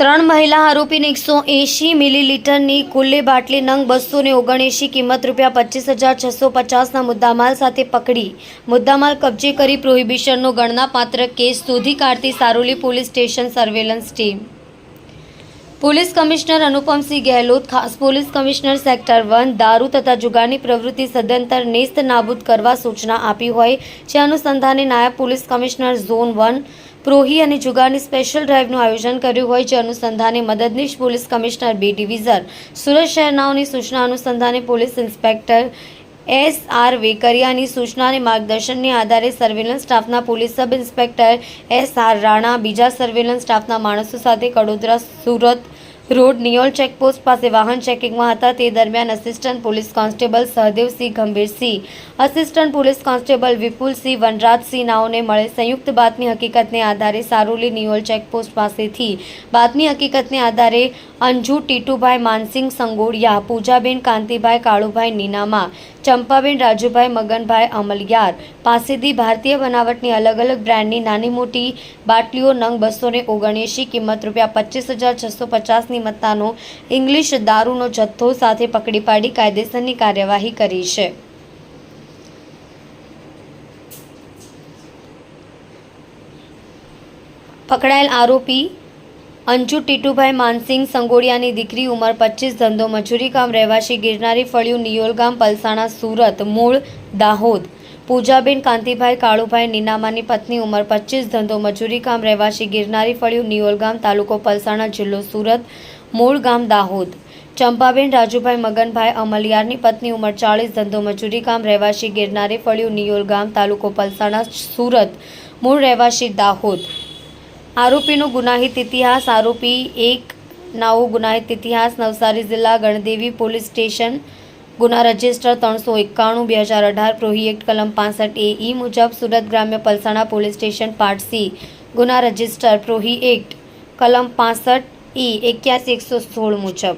ત્રણ મહિલા આરોપીને 180 મિલીલીટરની ખુલ્લી બાટલી નંગ 279 કિંમત ₹25,650ના મુદ્દામાલ સાથે પકડી મુદ્દામાલ કબજે કરી પ્રોહિબિશનનો ગણનાપાત્ર કેસ શોધી કાઢતી Saroli police station surveillance team. Police commissioner Anupamsinh Gehlot, ખાસ પોલીસ કમિશનર સેક્ટર 1 દારૂ તથા જુગારની પ્રવૃત્તિ સદંતર નેસ્ત નાબૂદ કરવા સૂચના આપી હોય જે અનુસંધાને નાયબ પોલીસ કમિશનર ઝોન 1 પ્રોહી અને જુગારની સ્પેશિયલ ડ્રાઇવનું આયોજન કર્યું હોય જે અનુસંધાને મદદનીશ police commissioner B division Surat શહેરનાઓની સૂચના અનુસંધાને પોલીસ ઇન્સ્પેક્ટર SR વેકરિયાની સૂચના અને માર્ગદર્શનને આધારે સર્વેલન્સ સ્ટાફના police sub inspector SR Rana બીજા સર્વેલન્સ સ્ટાફના માણસો સાથે કડોદરા સુરત રોડ નિયોલ ચેકપોસ્ટ પાસે વાહન ચેકિંગમાં હતા। તે દરમિયાન assistant police constable Sahdevsinh Gambhirsinh, assistant police constable Vipulsinh Vanrajsinh નાઓને મળે સંયુક્ત બાતમી હકીકતને આધારે સારોલી નિયોલ ચેકપોસ્ટ પાસેથી બાતમી હકીકતને આધારે અંજુ ટીટુભાઈ માનસિંહ સંગોડિયા, પૂજાબેન કાંતિભાઈ કાળુભાઈ નીનામા, ચંપાબેન રાજુભાઈ મગનભાઈ અમલયાર પાસેથી ભારતીય બનાવટની અલગ અલગ બ્રાન્ડની નાની મોટી બાટલીઓ નંગ 279 કિંમત ₹25,650ની મત્તાનો ઇંગ્લિશ દારૂનો જથ્થો સાથે પકડી પાડી કાયદેસરની કાર્યવાહી કરી છે। પકડાયેલ આરોપી અંજુ ટીટુભાઈ માનસિંહ સંગોડિયાની દીકરી, ઉંમર 25, ધંધો મજૂરી કામ, રહેવાસી ગિરનારી ફળિયું નિયોલ ગામ પલસાણા સુરત, મૂળ દાહોદ। પૂજાબેન કાંતિભાઈ કાળુભાઈ નીનામાની પત્ની, ઉંમર 25, ધંધો મજૂરી કામ, રહેવાસી ગિરનારી ફળિયું નિયોલ ગામ તાલુકો પલસાણા જિલ્લો સુરત, મૂળ ગામ દાહોદ। ચંપાબેન રાજુભાઈ મગનભાઈ અમલયારની પત્ની, ઉંમર 40, ધંધો મજૂરી કામ, રહેવાસી ગિરનારી ફળિયું નિયોલ ગામ તાલુકો પલસાણા સુરત, મૂળ રહેવાસી દાહોદ। આરોપીનો ગુનાહિત ઇતિહાસ। આરોપી 1 નાઓ ગુનાહિત ઇતિહાસ નવસારી જિલ્લા ગણદેવી પોલીસ સ્ટેશન, ગુના રજિસ્ટર 391/2018 પ્રોહી એક્ટ કલમ 65 AE મુજબ, સુરત ગ્રામ્ય Palsana police station part C ગુના રજિસ્ટર પ્રોહી એક્ટ કલમ 65 E 81116 મુજબ।